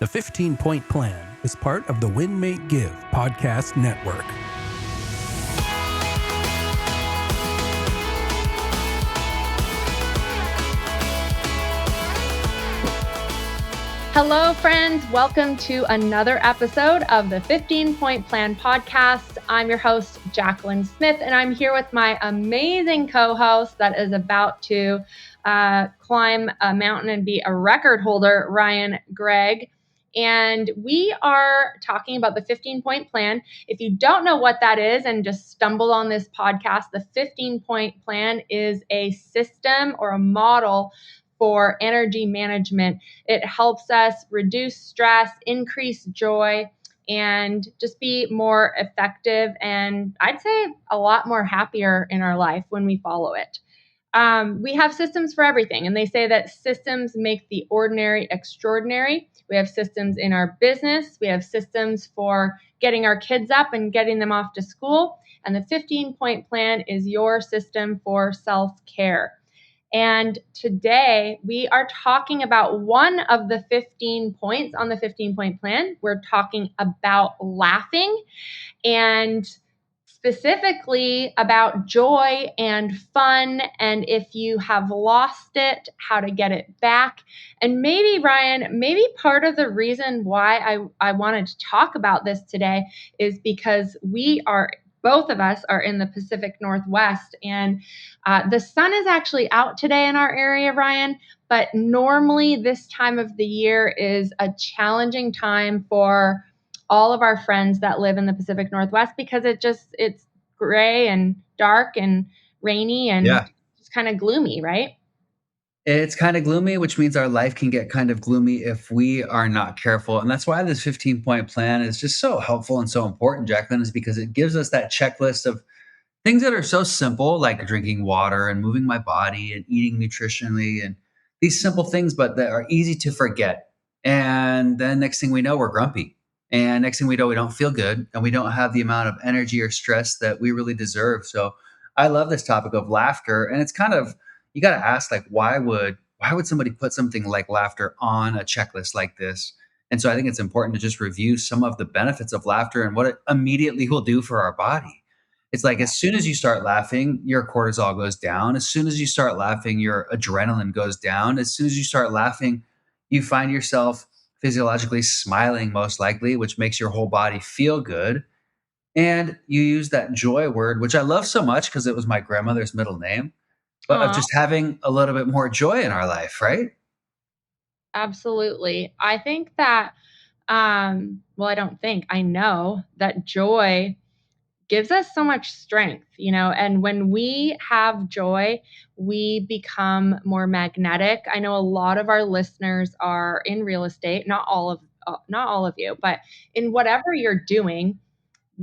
The 15-Point Plan is part of the Win, Make, Give podcast network. Hello, friends. Welcome to another episode of the 15-Point Plan podcast. I'm your host, Jacqueline Smith, and I'm here with my amazing co-host that is about to climb a mountain and be a record holder, Ryan Greigg. And we are talking about the 15-Point Plan. If you don't know what that is and just stumbled on this podcast, the 15-Point Plan is a system or a model for energy management. It helps us reduce stress, increase joy, and just be more effective and I'd say a lot more happier in our life when we follow it. We have systems for everything, and they say that systems make the ordinary extraordinary. We have systems in our business. We have systems for getting our kids up and getting them off to school. And the 15-Point Plan is your system for self-care. And today we are talking about one of the 15 points on the 15-Point Plan. We're talking about laughing and specifically about joy and fun. And if you have lost it, how to get it back. And maybe, Ryan, maybe part of the reason why I wanted to talk about this today is because both of us are in the Pacific Northwest, and the sun is actually out today in our area, Ryan, but normally this time of the year is a challenging time for all of our friends that live in the Pacific Northwest because it's gray and dark and rainy and just kind of gloomy, right? It's kind of gloomy, which means our life can get kind of gloomy if we are not careful. And that's why this 15-Point Plan is just so helpful and so important, Jacqueline, is because it gives us that checklist of things that are so simple, like drinking water and moving my body and eating nutritionally and these simple things, but that are easy to forget. And then next thing we know, we're grumpy. And next thing we know, we don't feel good and we don't have the amount of energy or stress that we really deserve. So I love this topic of laughter. And it's kind of, you got to ask, like, why would somebody put something like laughter on a checklist like this? And so I think it's important to just review some of the benefits of laughter and what it immediately will do for our body. It's like as soon as you start laughing, your cortisol goes down. As soon as you start laughing, your adrenaline goes down. As soon as you start laughing, you find yourself physiologically smiling, most likely, which makes your whole body feel good. And you use that joy word, which I love so much because it was my grandmother's middle name, but of just having a little bit more joy in our life, right? Absolutely. I think that, I know that joy gives us so much strength, and when we have joy, we become more magnetic. I know a lot of our listeners are in real estate, not all of you, but in whatever you're doing,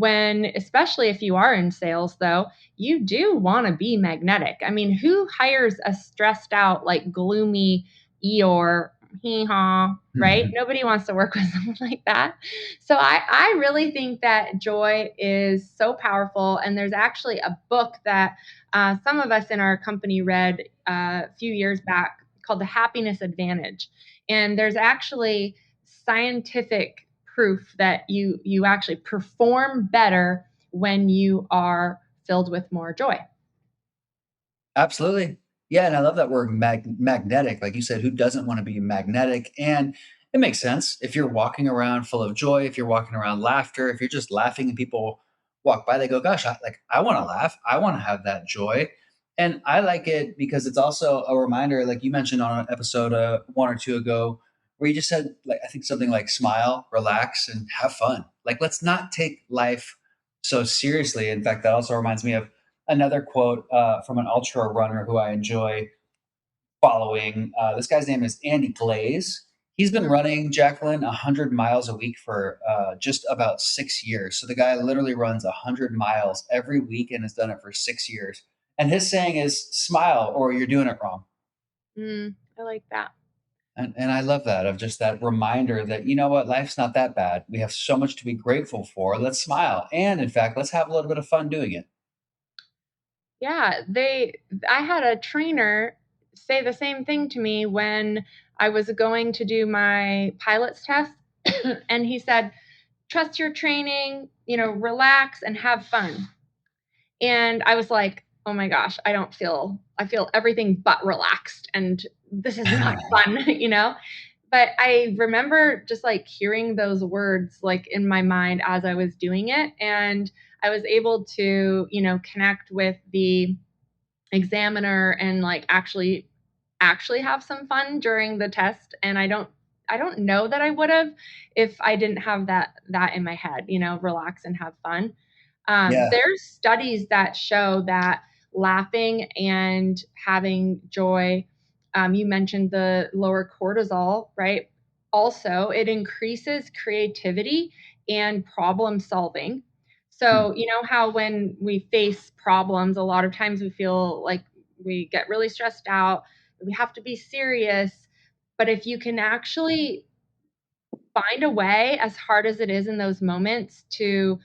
especially if you are in sales though, you do want to be magnetic. I mean, who hires a stressed out, like gloomy Eeyore, hee-haw, right? Nobody wants to work with someone like that. So I really think that joy is so powerful. And there's actually a book that some of us in our company read a few years back called The Happiness Advantage. And there's actually scientific proof that you actually perform better when you are filled with more joy. Absolutely. Yeah. And I love that word magnetic. Like you said, who doesn't want to be magnetic? And it makes sense. If you're walking around full of joy, if you're walking around laughter, if you're just laughing and people walk by, they go, gosh, I want to laugh. I want to have that joy. And I like it because it's also a reminder, like you mentioned on an episode one or two ago, where you just said, like, I think something like smile, relax, and have fun. Like, let's not take life so seriously. In fact, that also reminds me of another quote from an ultra runner who I enjoy following. This guy's name is Andy Glaze. He's been running, Jacqueline, 100 miles a week for just about 6 years. So the guy literally runs 100 miles every week and has done it for 6 years. And his saying is, smile or you're doing it wrong. I like that. And I love that, of just that reminder that, you know what, life's not that bad. We have so much to be grateful for. Let's smile. And in fact, let's have a little bit of fun doing it. Yeah, I had a trainer say the same thing to me when I was going to do my pilot's test. And he said, trust your training, relax and have fun. And I was like, oh my gosh, I feel everything but relaxed. And this is not fun, But I remember just like hearing those words like in my mind as I was doing it. And I was able to, connect with the examiner and like actually have some fun during the test. And I don't know that I would have if I didn't have that in my head, relax and have fun. Yeah. There's studies that show that laughing and having joy, you mentioned the lower cortisol, right? Also, it increases creativity and problem solving. Hmm. So, you know how when we face problems, a lot of times we feel like we get really stressed out, we have to be serious. But if you can actually find a way, as hard as it is in those moments, to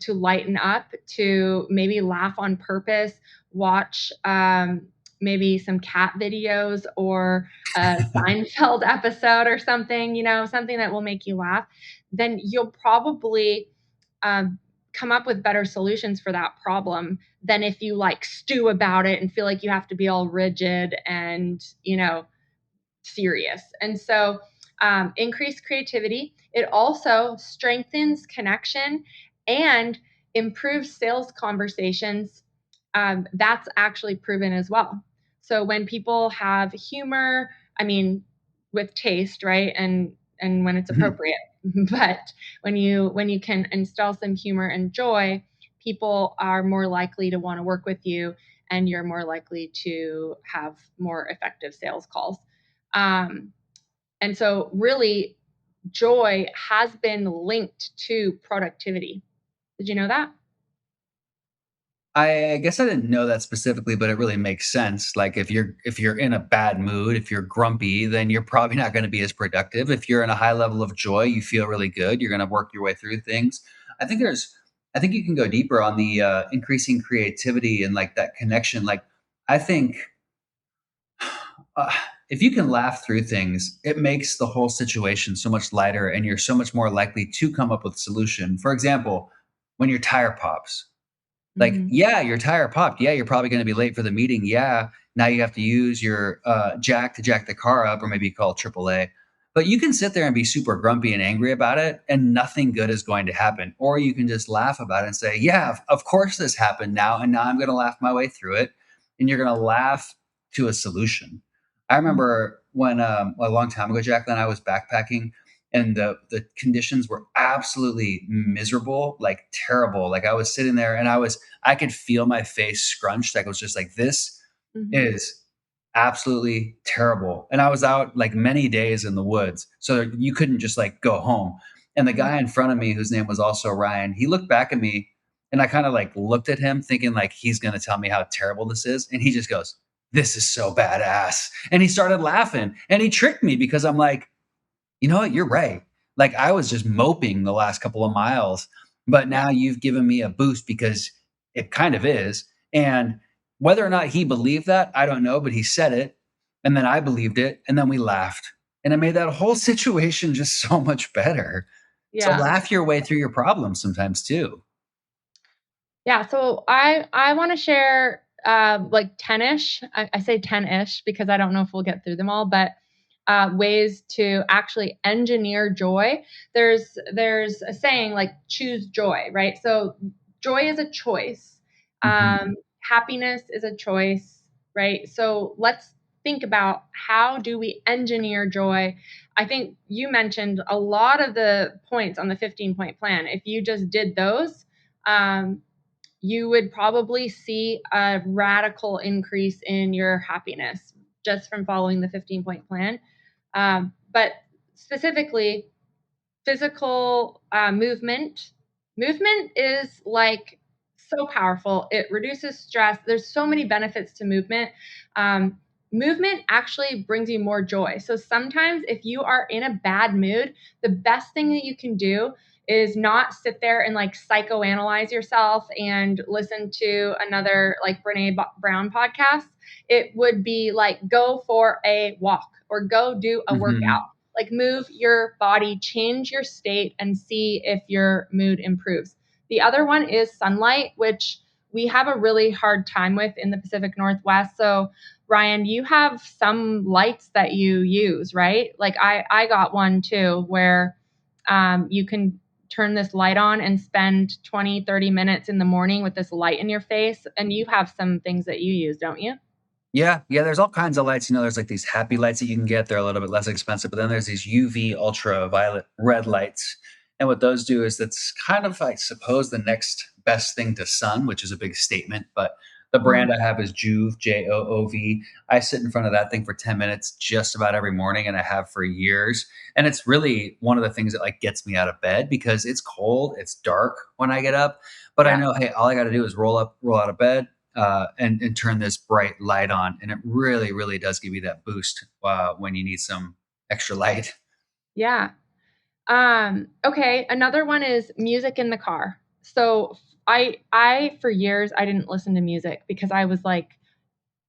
lighten up, to maybe laugh on purpose, watch maybe some cat videos or a Seinfeld episode or something, something that will make you laugh, then you'll probably come up with better solutions for that problem than if you like stew about it and feel like you have to be all rigid and, serious. And so, increased creativity. It also strengthens connection and improves sales conversations. That's actually proven as well. So when people have humor, I mean, with taste, right, and when it's Mhm. appropriate, but when you can install some humor and joy, people are more likely to want to work with you, and you're more likely to have more effective sales calls. Um, and so, really, joy has been linked to productivity. Did you know that? I guess I didn't know that specifically, but it really makes sense. Like if you're in a bad mood, if you're grumpy, then you're probably not going to be as productive. If you're in a high level of joy, you feel really good. You're going to work your way through things. I think there's, I think you can go deeper on the increasing creativity and like that connection. Like I think uh, if you can laugh through things, it makes the whole situation so much lighter, and you're so much more likely to come up with a solution. For example, when your tire pops, like, Mhm. yeah, your tire popped. Yeah, you're probably gonna be late for the meeting. Yeah, now you have to use your, jack to jack the car up or maybe call AAA. But you can sit there and be super grumpy and angry about it, and nothing good is going to happen. Or you can just laugh about it and say, "Yeah, of course this happened now, and now I'm gonna laugh my way through it." And you're gonna laugh to a solution. I Mhm. remember when, a long time ago, Jacqueline, I was backpacking, and the conditions were absolutely miserable, like, terrible. Like, I was sitting there and I could feel my face scrunched. Like, I was just like, this Mhm. is absolutely terrible. And I was out like many days in the woods. So you couldn't just like go home. And the Mhm. guy in front of me, whose name was also Ryan, he looked back at me, and I kind of like looked at him thinking like he's going to tell me how terrible this is. And he just goes, "This is so badass." And he started laughing, and he tricked me because I'm like, you know what? You're right. Like I was just moping the last couple of miles, but Yeah. now you've given me a boost because it kind of is. And whether or not he believed that, I don't know, but he said it. And then I believed it. And then we laughed. And it made that whole situation just so much better. So Yeah. laugh your way through your problems sometimes too. Yeah, so I want to share like 10ish. I say 10ish because I don't know if we'll get through them all, but ways to actually engineer joy. There's a saying like choose joy, right? So joy is a choice. Mhm. Happiness is a choice, right? So let's think about how do we engineer joy. I think you mentioned a lot of the points on the 15-point plan. If you just did those, um, you would probably see a radical increase in your happiness just from following the 15-point plan. But specifically, physical movement. Movement is like so powerful. It reduces stress. There's so many benefits to movement. Um, Movement actually brings you more joy. So sometimes if you are in a bad mood, the best thing that you can do is not sit there and like psychoanalyze yourself and listen to another like Brown podcast. It would be like go for a walk or go do a Mhm. workout. Like move your body, change your state, and see if your mood improves. The other one is sunlight, which we have a really hard time with in the Pacific Northwest. So Ryan, you have some lights that you use, right? Like I got one too, where you can turn this light on and spend 20, 30 minutes in the morning with this light in your face. And you have some things that you use, don't you? Yeah, yeah, there's all kinds of lights. There's like these happy lights that you can get. They're a little bit less expensive, but then there's these UV ultraviolet red lights. And what those do is that's kind of, I suppose, the next best thing to sun, which is a big statement. But the Mm. brand I have is Joov, Joov. I sit in front of that thing for 10 minutes just about every morning, and I have for years. And it's really one of the things that like gets me out of bed because it's cold, it's dark when I get up. But I Yeah. know, hey, all I got to do is roll out of bed, and turn this bright light on. And it really, really does give you that boost when you need some extra light. Yeah. Okay. Another one is music in the car. So I for years I didn't listen to music because I was like,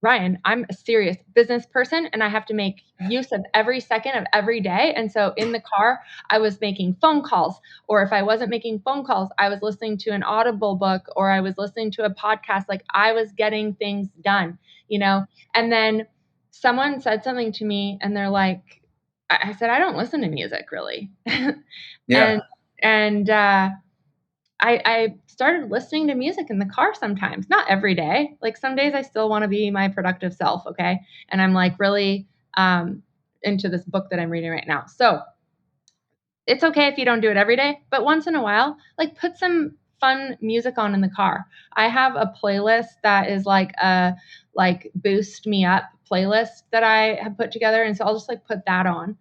Ryan, I'm a serious business person and I have to make use of every second of every day. And so in the car, I was making phone calls. Or if I wasn't making phone calls, I was listening to an Audible book or I was listening to a podcast. Like I was getting things done, you know? And then someone said something to me and they're like, I said, I don't listen to music really. Yeah, and, and I started listening to music in the car sometimes, not every day. Like some days I still want to be my productive self, okay? And I'm like really into this book that I'm reading right now. So it's okay if you don't do it every day, but once in a while, like put some fun music on in the car. I have a playlist that is like a like boost me up playlist that I have put together, and so I'll just like put that on.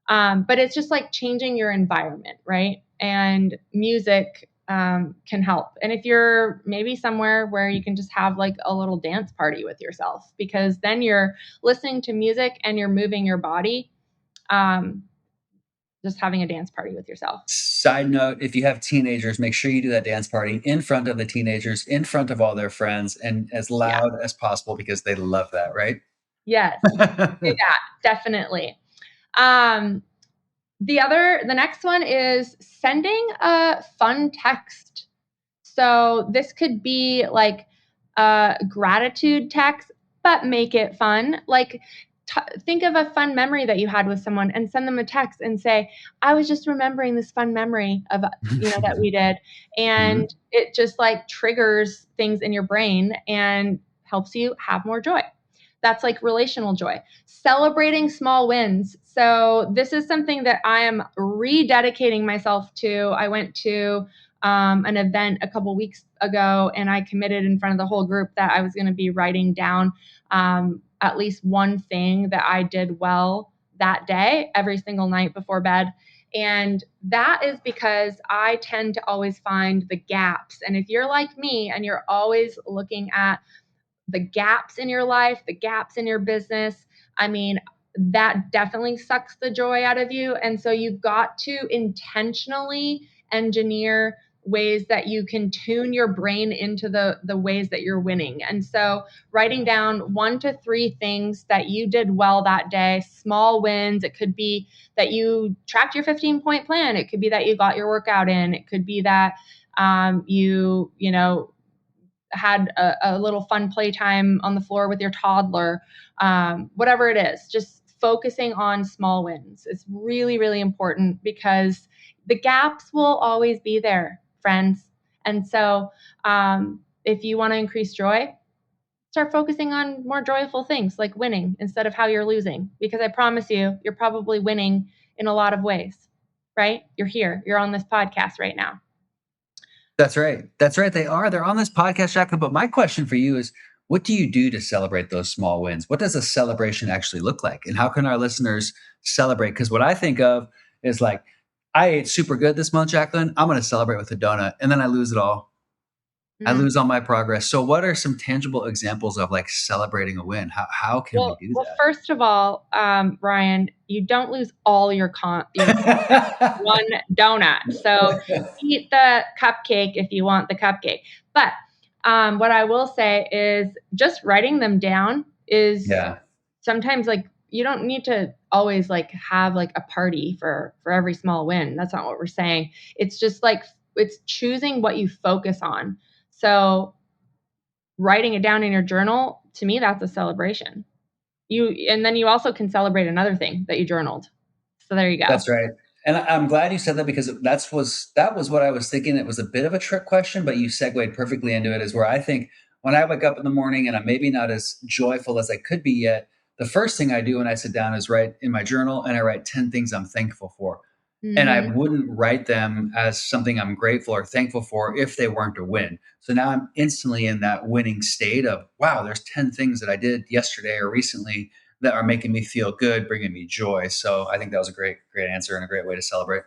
But it's just like changing your environment, right? And music can help. And if you're maybe somewhere where you can just have like a little dance party with yourself, because then you're listening to music and you're moving your body. Um, just having a dance party with yourself. side note, if you have teenagers, make sure you do that dance party in front of the teenagers, in front of all their friends, and as Yeah. loud as possible because they love that, right? Yes. Do that. Definitely. Um, the next one is sending a fun text. So this could be like a gratitude text, but make it fun. Like think of a fun memory that you had with someone and send them a text and say, I was just remembering this fun memory of, that we did. Mhm. And it just like triggers things in your brain and helps you have more joy. That's like relational joy. Celebrating small wins. So this is something that I am rededicating myself to. I went to an event a couple weeks ago, and I committed in front of the whole group that I was going to be writing down at least one thing that I did well that day every single night before bed. And that is because I tend to always find the gaps. And if you're like me and you're always looking at the gaps in your life, the gaps in your business, I mean, that definitely sucks the joy out of you. And so you've got to intentionally engineer ways that you can tune your brain into the ways that you're winning. And so writing down 1 to 3 things that you did well that day, small wins. It could be that you tracked your 15-point plan. It could be that you got your workout in. It could be that had a little fun playtime on the floor with your toddler, whatever it is, just focusing on small wins is really, really important because the gaps will always be there, friends. And so if you want to increase joy, start focusing on more joyful things like winning instead of how you're losing. Because I promise you, you're probably winning in a lot of ways, right? You're here, you're on this podcast right now. That's right. That's right. They are. They're on this podcast, Jacqueline. But my question for you is, what do you do to celebrate those small wins? What does a celebration actually look like? And how can our listeners celebrate? Because what I think of is like, I ate super good this month, Jacqueline. I'm going to celebrate with a donut. And then I lose it all. I Mm. lose all my progress. So, what are some tangible examples of like celebrating a win? How can we do Well, first of all, Ryan, you don't lose all your progress that? one donut. So eat the cupcake if you want the cupcake. But what I will say is just writing them down is Yeah. sometimes like you don't need to always like have like a party for every small win. That's not what we're saying. It's just like, it's choosing what you focus on. So writing it down in your journal, to me, that's a celebration. And then you also can celebrate another thing that you journaled. So there you go. That's right. And I'm glad you said that, because that was what I was thinking. It was a bit of a trick question, but you segued perfectly into it. Is where I think when I wake up in the morning and I'm maybe not as joyful as I could be yet, the first thing I do when I sit down is write in my journal, and I write 10 things I'm thankful for. And I Mm-hmm. wouldn't write them as something I'm grateful or thankful for if they weren't a win. So now I'm instantly in that winning state of, wow, there's 10 things that I did yesterday or recently that are making me feel good, bringing me joy. So I think that was a great, great answer and a great way to celebrate.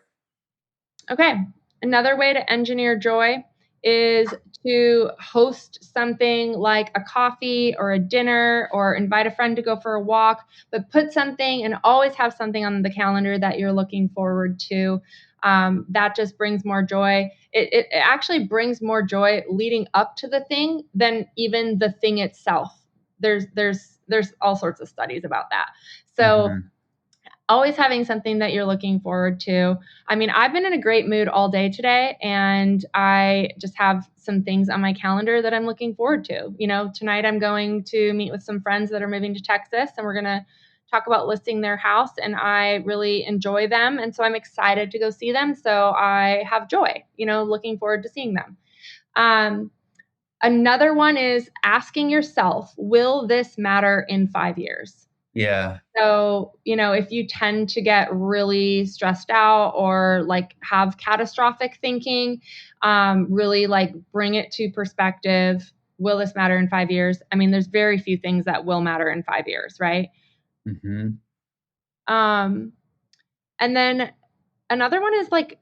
Okay. Another way to engineer joy is to host something like a coffee or a dinner, or invite a friend to go for a walk, but put something and always have something on the calendar that you're looking forward to. That just brings more joy. It actually brings more joy leading up to the thing than even the thing itself. There's all sorts of studies about that. So Mm-hmm. always having something that you're looking forward to. I mean, I've been in a great mood all day today, and I just have some things on my calendar that I'm looking forward to. Tonight I'm going to meet with some friends that are moving to Texas, and we're going to talk about listing their house, and I really enjoy them. And so I'm excited to go see them. So I have joy, looking forward to seeing them. Um, Another one is asking yourself, will this matter in 5 years? Yeah. So, if you tend to get really stressed out or like have catastrophic thinking, really like bring it to perspective. Will this matter in 5 years? I mean, there's very few things that will matter in 5 years, right? Mm-hmm. Um, and then another one is like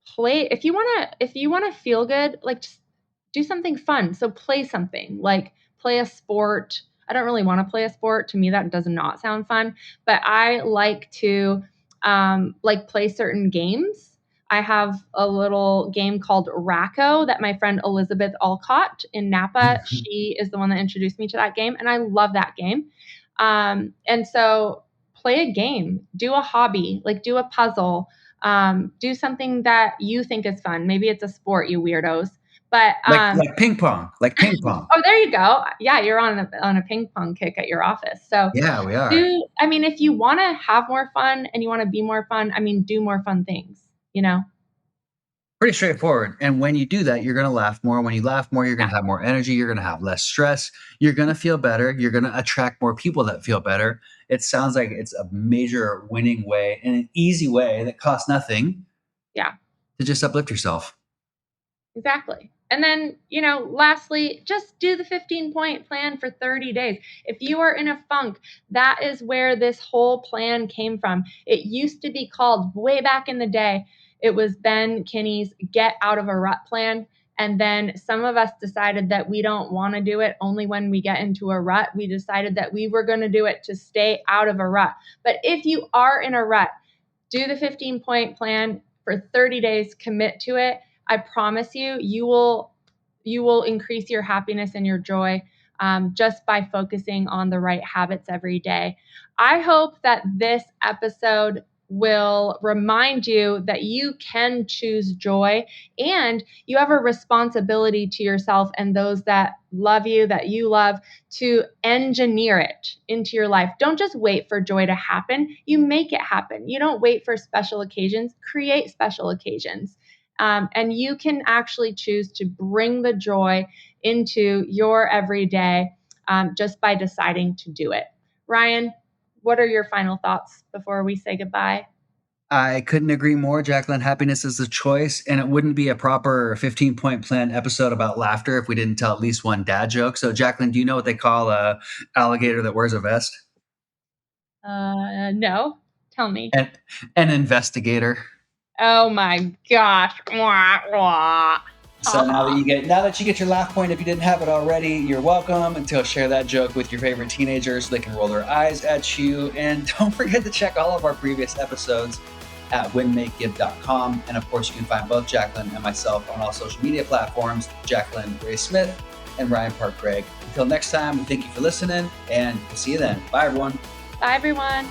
play. If you want to feel good, like just do something fun. So play something, like play a sport. I don't really want to play a sport. To me, that does not sound fun, but I like to like play certain games. I have a little game called Racco that my friend Elizabeth Alcott in Napa, she is the one that introduced me to that game, and I love that game. And so play a game, do a hobby, like do a puzzle, do something that you think is fun. Maybe it's a sport, you weirdos. But like ping pong, like ping pong. oh, there you go. Yeah, you're on a ping pong kick at your office. So Yeah, we are. I mean, if you want to have more fun and you want to be more fun, I mean, do more fun things. You know? Pretty straightforward. And when you do that, you're going to laugh more. When you laugh more, you're going Yeah, to have more energy. You're going to have less stress. You're going to feel better. You're going to attract more people that feel better. It sounds like it's a major winning way and an easy way that costs nothing yeah. to just uplift yourself. Exactly. And then, lastly, just do the 15-point plan for 30 days. If you are in a funk, that is where this whole plan came from. It used to be called, way back in the day, it was Ben Kinney's Get Out of a Rut plan. And then some of us decided that we don't want to do it only when we get into a rut. We decided that we were going to do it to stay out of a rut. But if you are in a rut, do the 15-point plan for 30 days, commit to it. I promise you, you will increase your happiness and your joy just by focusing on the right habits every day. I hope that this episode will remind you that you can choose joy, and you have a responsibility to yourself and those that love you, that you love, to engineer it into your life. Don't just wait for joy to happen. You make it happen. You don't wait for special occasions. Create special occasions. And you can actually choose to bring the joy into your everyday just by deciding to do it. Ryan, what are your final thoughts before we say goodbye? I couldn't agree more, Jacqueline. Happiness is a choice, and it wouldn't be a proper 15-point plan episode about laughter if we didn't tell at least one dad joke. So, Jacqueline, do you know what they call a alligator that wears a vest? No, tell me. An, an investigator. Oh my gosh. Wah, wah. So now that you get your laugh point, if you didn't have it already, you're welcome. Until share that joke with your favorite teenagers so they can roll their eyes at you. And don't forget to check all of our previous episodes at winmakegive.com. And of course, you can find both Jacqueline and myself on all social media platforms, Jacqueline Ray Smith and Ryan Park Greigg. Until next time, we thank you for listening, and we'll see you then. Bye, everyone. Bye, everyone.